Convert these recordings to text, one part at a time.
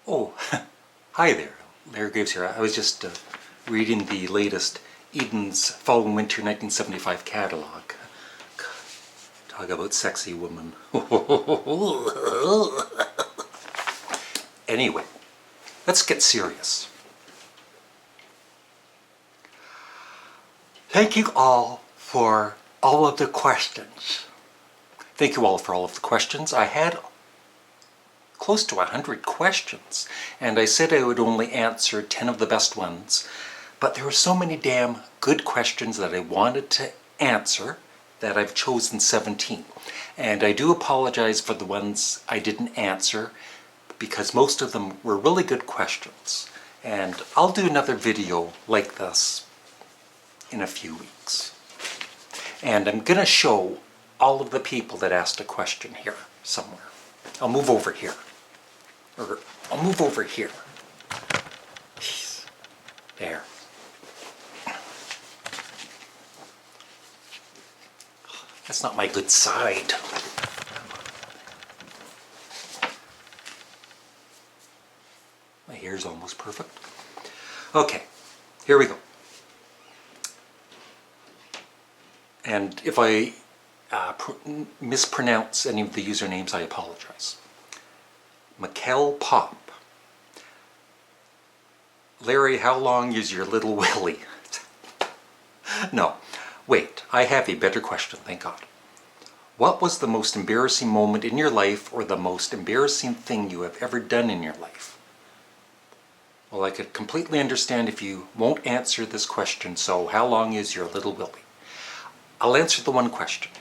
Oh, hi there. Larry Graves here. I was just reading the latest Eden's Fall and Winter 1975 catalog. Talk about sexy woman. Anyway, let's get serious. Thank you all for all of the questions. Thank you all for all of the questions. I had close to 100 questions, and I said I would only answer 10 of the best ones, but there were so many damn good questions that I wanted to answer that I've chosen 17. And I do apologize for the ones I didn't answer, because most of them were really good questions. And I'll do another video like this in a few weeks. And I'm going to show all of the people that asked a question here somewhere. I'll move over here. Or I'll move over here. Jeez. There. That's not my good side. My hair's almost perfect. Okay, here we go. And if I mispronounce any of the usernames, I apologize. Mael Pop. Larry, how long is your little willy? No, wait, I have a better question, thank God. What was the most embarrassing moment in your life, or the most embarrassing thing you have ever done in your life? Well, I could completely understand if you won't answer this question, so how long is your little willy? I'll answer the one question.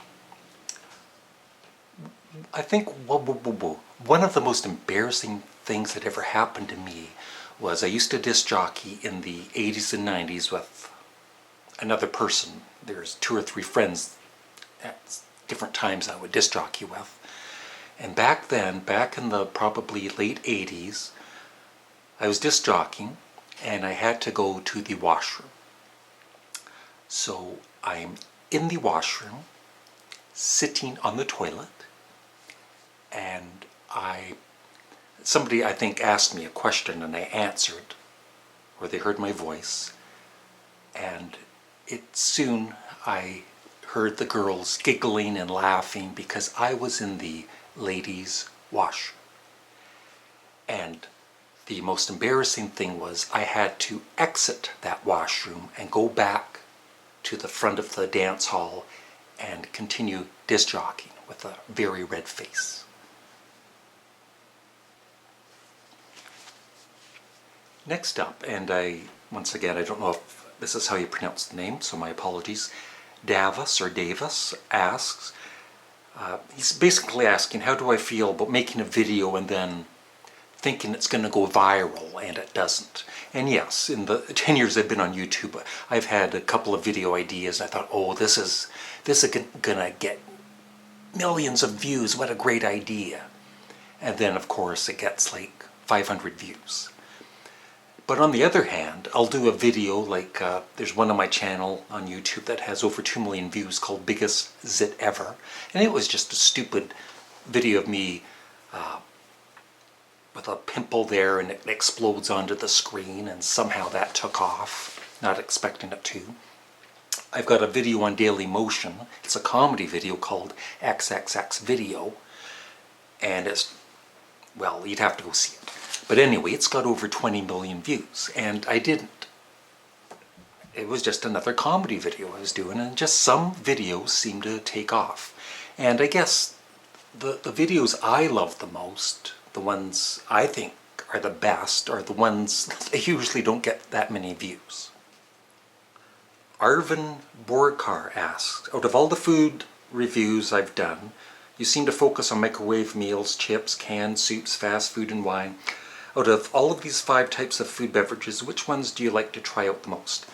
I think one of the most embarrassing things that ever happened to me was I used to disc jockey in the 80s and 90s with another person. There's 2 or 3 friends at different times I would disc jockey with. And back then, back in the probably late 80s, I was disc jockeying and I had to go to the washroom. So I'm in the washroom, sitting on the toilet, and somebody I think asked me a question and I answered, or they heard my voice, and soon I heard the girls giggling and laughing because I was in the ladies' washroom. And the most embarrassing thing was I had to exit that washroom and go back to the front of the dance hall and continue disc jockeying with a very red face. Next up, and once again, I don't know if this is how you pronounce the name, so my apologies. Davis asks, he's basically asking, how do I feel about making a video and then thinking it's going to go viral and it doesn't? And yes, in the 10 years I've been on YouTube, I've had a couple of video ideas. I thought, oh, this is going to get millions of views. What a great idea. And then, of course, it gets like 500 views. But on the other hand, I'll do a video like, there's one on my channel on YouTube that has over 2 million views called Biggest Zit Ever. And it was just a stupid video of me with a pimple there, and it explodes onto the screen, and somehow that took off, not expecting it to. I've got a video on Daily Motion. It's a comedy video called XXX Video, and it's, well, you'd have to go see it. But anyway, it's got over 20 million views, and I didn't. It was just another comedy video I was doing, and just some videos seem to take off. And I guess the videos I love the most, the ones I think are the best, are the ones that usually don't get that many views. Arvin Borkar asks, out of all the food reviews I've done, you seem to focus on microwave meals, chips, canned soups, fast food, and wine. Out of all of these 5 types of food beverages, which ones do you like to try out the most?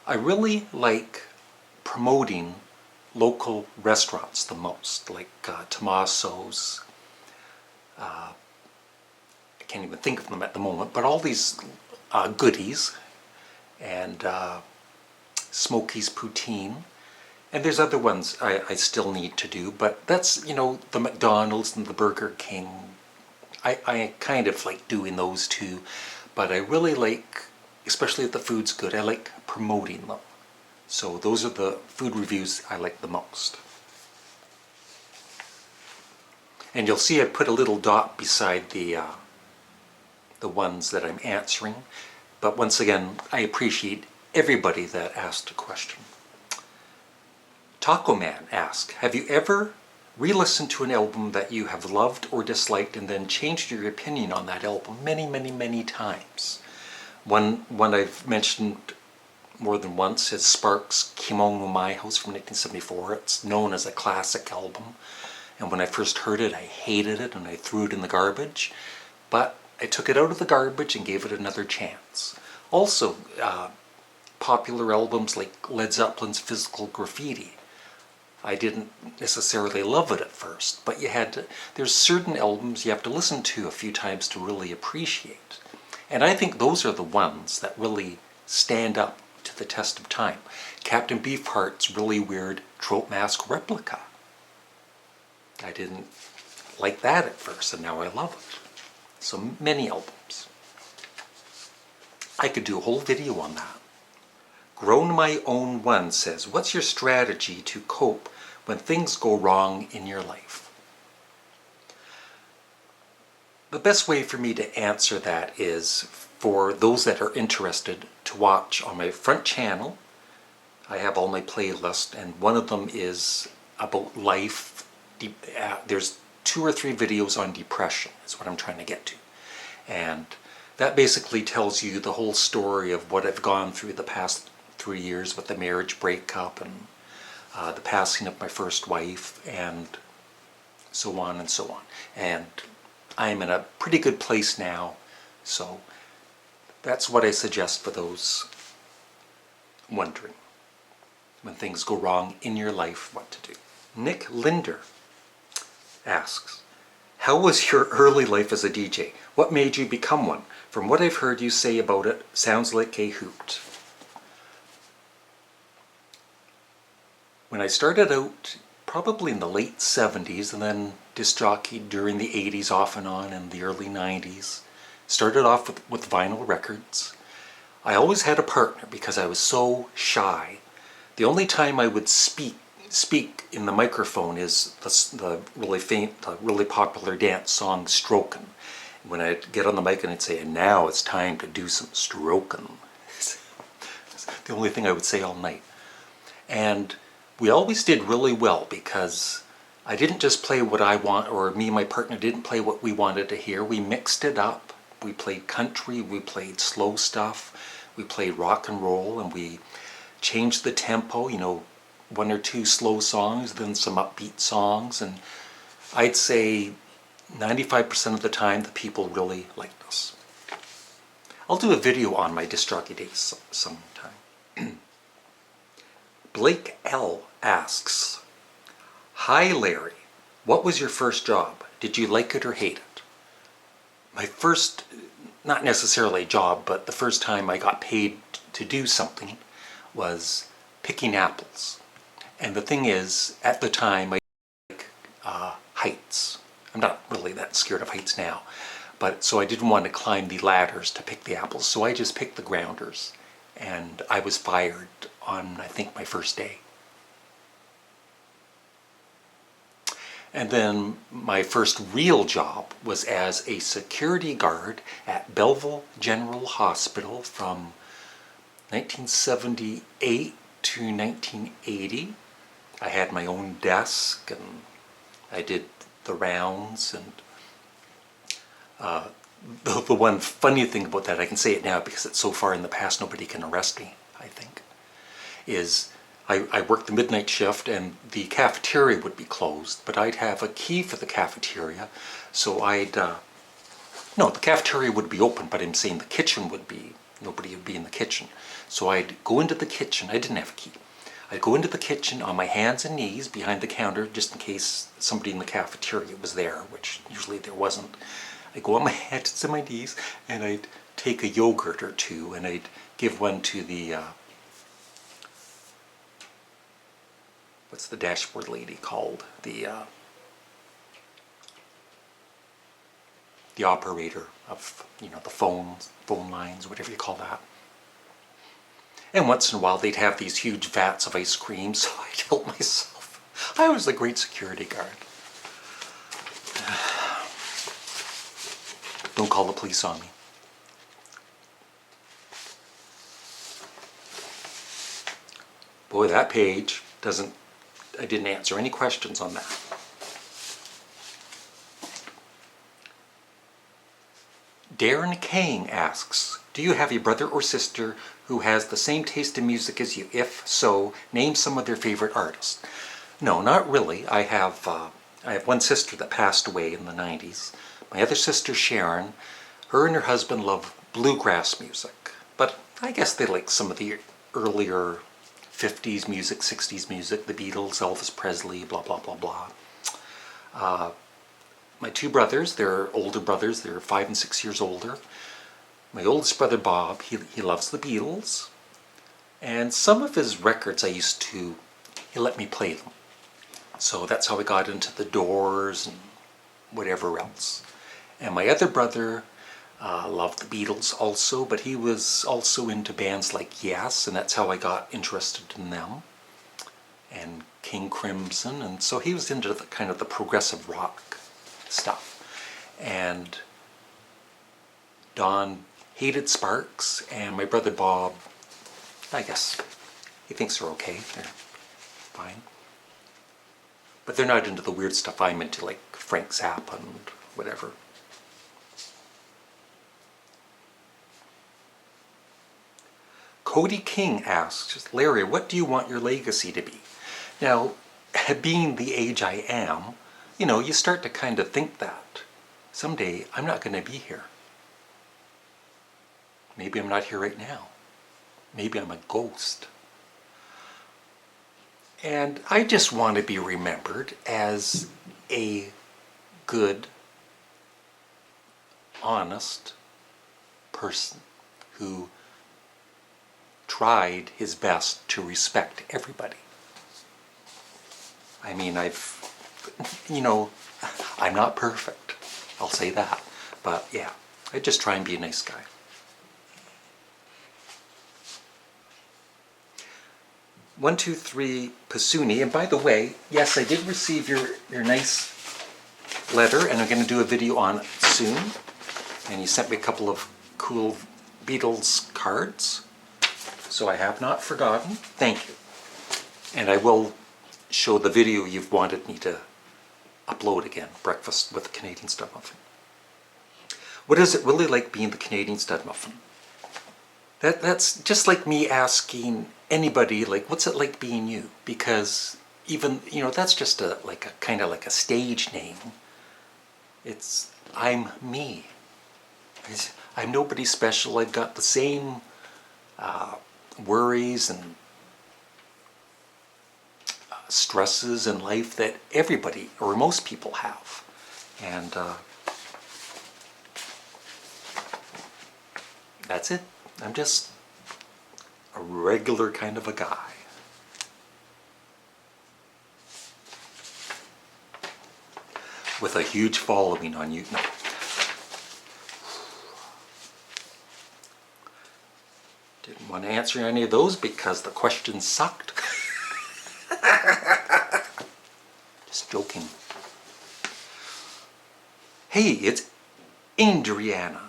I really like promoting local restaurants the most, like Tommaso's. I can't even think of them at the moment, but all these goodies, and Smokey's Poutine. And there's other ones I still need to do, but that's, you know, the McDonald's and the Burger King. I kind of like doing those too, but I really like, especially if the food's good, I like promoting them. So those are the food reviews I like the most. And you'll see I put a little dot beside the ones that I'm answering. But once again, I appreciate everybody that asked a question. Taco Man asked, have you ever re-listened to an album that you have loved or disliked and then changed your opinion on that album many, many, many times? One I've mentioned more than once is Sparks' Kimono My House from 1974. It's known as a classic album. And when I first heard it, I hated it and I threw it in the garbage. But I took it out of the garbage and gave it another chance. Also, popular albums like Led Zeppelin's Physical Graffiti. I didn't necessarily love it at first, but there's certain albums you have to listen to a few times to really appreciate. And I think those are the ones that really stand up to the test of time. Captain Beefheart's really weird Trope Mask replica. I didn't like that at first, and now I love it. So many albums. I could do a whole video on that. Grown My Own One says, what's your strategy to cope when things go wrong in your life? The best way for me to answer that is for those that are interested to watch on my front channel. I have all my playlists, and one of them is about life. There's 2 or 3 videos on depression is what I'm trying to get to. And that basically tells you the whole story of what I've gone through the past 3 years with the marriage breakup and the passing of my first wife and so on and so on. And I'm in a pretty good place now, so that's what I suggest for those wondering when things go wrong in your life, what to do. Nick Linder asks, how was your early life as a DJ? What made you become one? From what I've heard you say about it, sounds like a hoot. When I started out, probably in the late 70s, and then disc jockeyed during the 80s off and on in the early 90s, started off with vinyl records. I always had a partner because I was so shy. The only time I would speak in the microphone is the really popular dance song Strokin'. When I'd get on the mic and I'd say, and now it's time to do some strokin'. It's the only thing I would say all night. And we always did really well because I didn't just play what I want, or me and my partner didn't play what we wanted to hear. We mixed it up. We played country, we played slow stuff, we played rock and roll, and we changed the tempo, 1 or 2 slow songs, then some upbeat songs, and I'd say 95% of the time the people really liked us. I'll do a video on my disc jockey days sometime. Blake L. asks, hi Larry, what was your first job? Did you like it or hate it? My first, not necessarily a job, but the first time I got paid to do something was picking apples. And the thing is, at the time, I like heights. I'm not really that scared of heights now, but so I didn't want to climb the ladders to pick the apples, so I just picked the grounders. And I was fired on, I think, my first day. And then my first real job was as a security guard at Belleville General Hospital from 1978 to 1980. I had my own desk and I did the rounds, and the one funny thing about that, I can say it now because it's so far in the past nobody can arrest me, I think, is I worked the midnight shift and the cafeteria would be closed, but I'd have a key for the cafeteria, so no, the cafeteria would be open, but I'm saying the kitchen would be, nobody would be in the kitchen. So I'd go into the kitchen, I didn't have a key. I'd go into the kitchen on my hands and knees behind the counter just in case somebody in the cafeteria was there, which usually there wasn't. I'd go on my hands and my knees and I'd take a yogurt or 2 and I'd give one to the, what's the dashboard lady called? The the operator of, the phone lines, whatever you call that. And once in a while they'd have these huge vats of ice cream, so I'd help myself. I was a great security guard. Don't call the police on me. Boy, that page I didn't answer any questions on that. Darren Kang asks, do you have a brother or sister who has the same taste in music as you? If so, name some of their favorite artists. No, not really. I have one sister that passed away in the 90s. My other sister, Sharon, her and her husband love bluegrass music. But I guess they like some of the earlier 50s music, 60s music, the Beatles, Elvis Presley, blah, blah, blah, blah. My two brothers, they're older brothers, they're 5 and 6 years older. My oldest brother, Bob, he loves the Beatles. And some of his records he let me play them. So that's how I got into the Doors and whatever else. And my other brother loved the Beatles also, but he was also into bands like Yes, and that's how I got interested in them. And King Crimson, and so he was into the kind of the progressive rock stuff. And Don hated Sparks, and my brother Bob, I guess he thinks they're okay. They're fine. But they're not into the weird stuff I'm into, like Frank Zappa and whatever. Cody King asks, Larry, what do you want your legacy to be? Now, being the age I am, you start to kind of think that someday I'm not going to be here. Maybe I'm not here right now. Maybe I'm a ghost. And I just want to be remembered as a good, honest person who tried his best to respect everybody. I mean, I'm not perfect. I'll say that. But yeah, I just try and be a nice guy. One, two, three, Pasuni. And by the way, yes, I did receive your nice letter, and I'm going to do a video on it soon. And you sent me a couple of cool Beatles cards. So I have not forgotten. Thank you. And I will show the video you've wanted me to upload again, Breakfast with the Canadian Studmuffin. What is it really like being the Canadian Studmuffin? That's just like me asking anybody, like, what's it like being you? Because even, that's just a kind of like a stage name. I'm me. I'm nobody special. I've got the same worries and stresses in life that everybody or most people have. And that's it. I'm just a regular kind of a guy. With a huge following on YouTube. No. Didn't want to answer any of those because the questions sucked. Just joking. Hey, it's Adriana.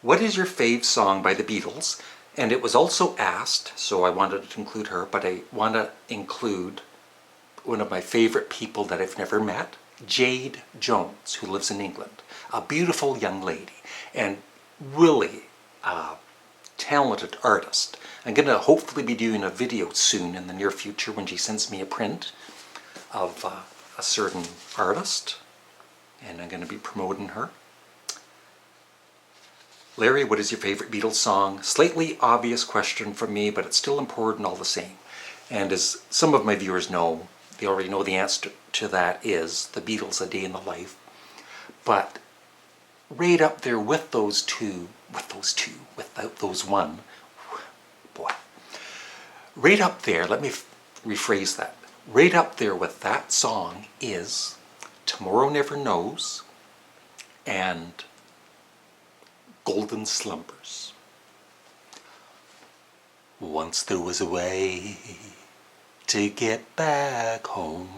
What is your fave song by the Beatles? And it was also asked, so I wanted to include her, but I want to include one of my favorite people that I've never met, Jade Jones, who lives in England. A beautiful young lady and really talented artist. I'm going to hopefully be doing a video soon in the near future when she sends me a print of a certain artist, and I'm going to be promoting her. Larry, what is your favorite Beatles song? Slightly obvious question from me, but it's still important all the same. And as some of my viewers know, they already know the answer to that is The Beatles, A Day in the Life. But right up there with those two, without those one, boy. Right up there, let me rephrase that. Right up there with that song is Tomorrow Never Knows and Golden Slumbers. Once there was a way to get back home.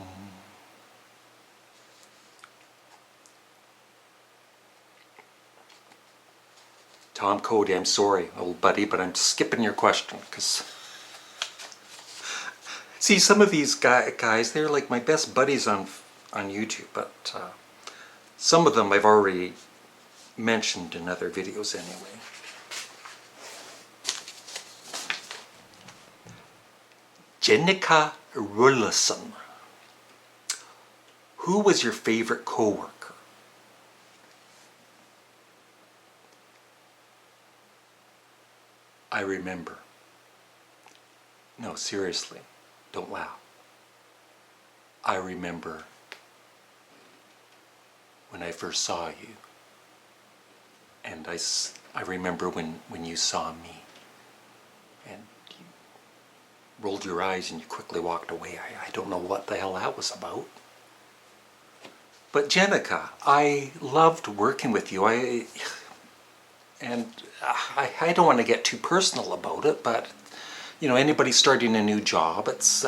Tom Cody, I'm sorry, old buddy, but I'm skipping your question because see, some of these guys, they're like my best buddies on YouTube, but some of them I've already mentioned in other videos anyway. Jenica Rullison. Who was your favorite co-worker? I remember. No, seriously, don't laugh. I remember when I first saw you. And I remember when you saw me. And you rolled your eyes and you quickly walked away. I don't know what the hell that was about. But Jenica, I loved working with you. I don't want to get too personal about it, but you know, anybody starting a new job, it's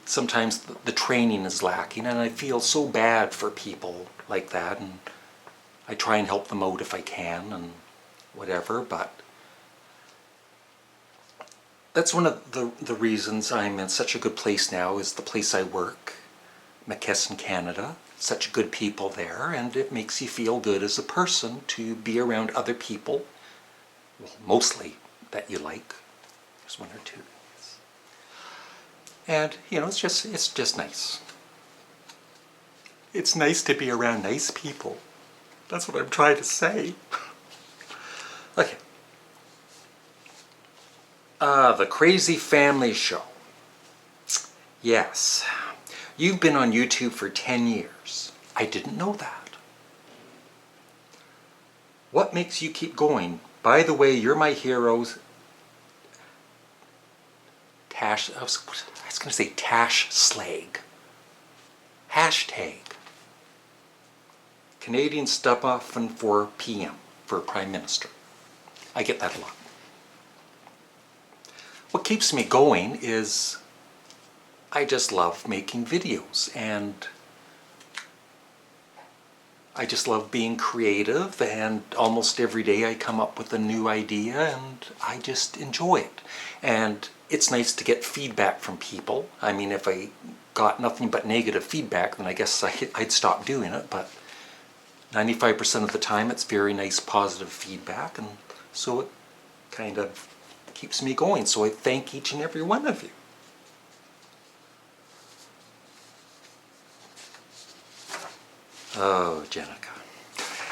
sometimes the training is lacking, and I feel so bad for people like that, and I try and help them out if I can and whatever, but that's one of the reasons I'm in such a good place now is the place I work, McCartney, Canada. Such good people there, and it makes you feel good as a person to be around other people, well, mostly that you like. There's one or two. And you know, it's just nice. It's nice to be around nice people. That's what I'm trying to say. Okay. The Crazy Family Show. Yes. You've been on YouTube for 10 years. I didn't know that. What makes you keep going? By the way, you're my heroes. I was going to say Tash Slag. Hashtag Canadian Studmuffin for PM for Prime Minister. I get that a lot. What keeps me going is I just love making videos, and I just love being creative, and almost every day I come up with a new idea and I just enjoy it. And it's nice to get feedback from people. I mean, if I got nothing but negative feedback, then I guess I'd stop doing it, but 95% of the time it's very nice positive feedback, and so it kind of keeps me going. So I thank each and every one of you. Oh, Jenica.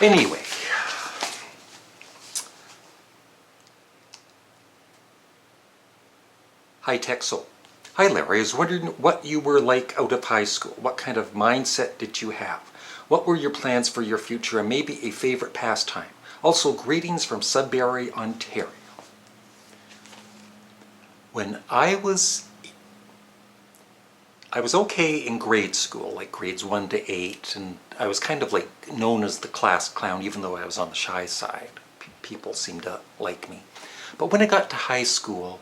Anyway. High Tech Soul. Hi Larry, I was wondering what you were like out of high school. What kind of mindset did you have? What were your plans for your future, and maybe a favorite pastime? Also, greetings from Sudbury, Ontario. When I was okay in grade school, like grades 1 to 8, and I was kind of like known as the class clown, even though I was on the shy side. People seemed to like me. But when I got to high school,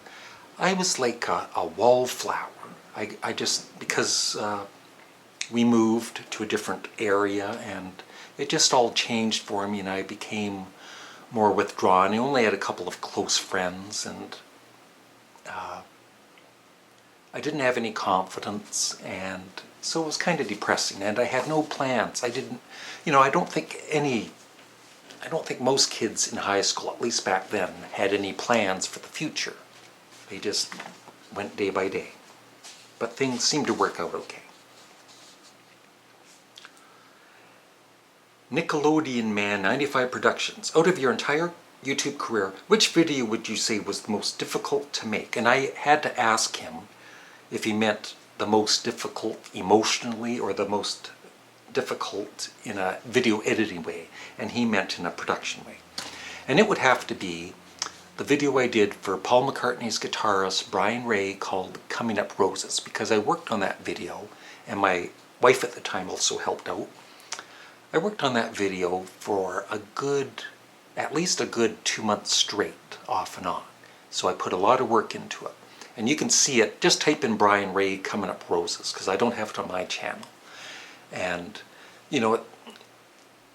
I was like a wallflower. I just, because we moved to a different area, and it just all changed for me, and I became more withdrawn. I only had a couple of close friends, and I didn't have any confidence, and so it was kind of depressing, and I had no plans. I didn't, you know, I don't think most kids in high school, at least back then, had any plans for the future. They just went day by day. But things seemed to work out okay. Nickelodeon Man 95 Productions. Out of your entire YouTube career, which video would you say was the most difficult to make? And I had to ask him if he meant the most difficult emotionally or the most difficult in a video editing way, and he meant in a production way. And it would have to be the video I did for Paul McCartney's guitarist Brian Ray called Coming Up Roses, because I worked on that video and my wife at the time also helped out. I worked on that video for at least a good 2 months straight, off and on. So I put a lot of work into it. And you can see it, just type in Brian Ray Coming Up Roses, because I don't have it on my channel. And, you know,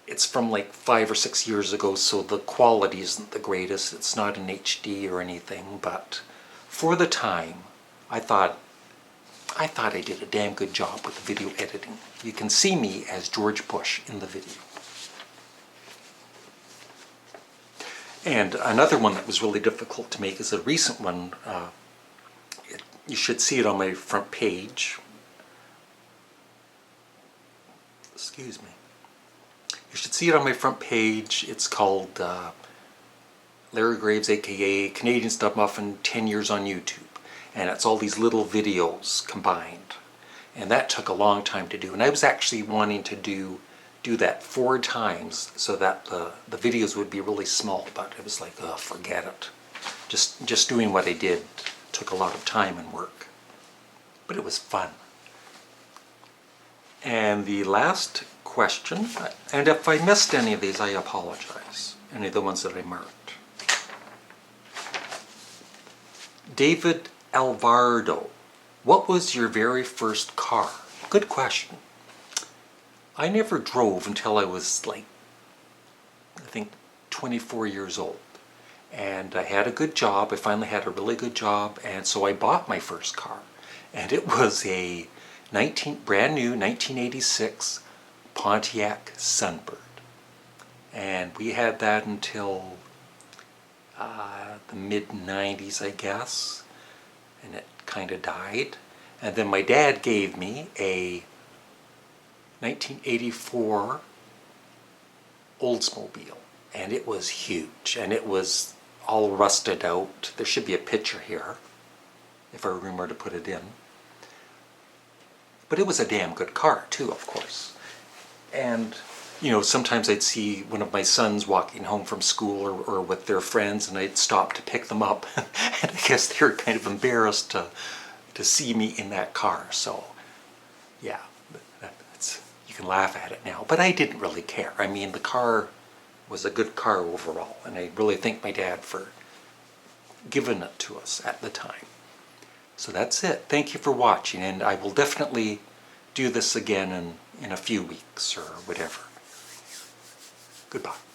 it's from like 5 or 6 years ago, so the quality isn't the greatest. It's not in HD or anything, but for the time, I thought I did a damn good job with the video editing. You can see me as George Bush in the video. And another one that was really difficult to make is a recent one. You should see it on my front page. Excuse me. You should see it on my front page. It's called Larry Graves, aka Canadian Studmuffin, 10 Years on YouTube. And it's all these little videos combined. And that took a long time to do. And I was actually wanting to do that 4 times so that the videos would be really small, but it was like, oh, forget it. Just doing what I did took a lot of time and work. But it was fun. And the last question, and if I missed any of these, I apologize. Any of the ones that I marked. David Alvardo, what was your very first car? Good question. I never drove until I was like, I think 24 years old. And I had a good job. I finally had a really good job, and so I bought my first car. And it was a brand new 1986 Pontiac Sunbird. And we had that until the mid-90s, I guess. And it kind of died. And then my dad gave me a 1984 Oldsmobile, and it was huge, and it was all rusted out. There should be a picture here, if I remember to put it in. But it was a damn good car, too, of course. And, you know, sometimes I'd see one of my sons walking home from school or with their friends, and I'd stop to pick them up. And I guess they were kind of embarrassed to see me in that car. So, yeah, you can laugh at it now. But I didn't really care. I mean, the car was a good car overall. And I really thank my dad for giving it to us at the time. So that's it. Thank you for watching. And I will definitely do this again in a few weeks or whatever. Goodbye.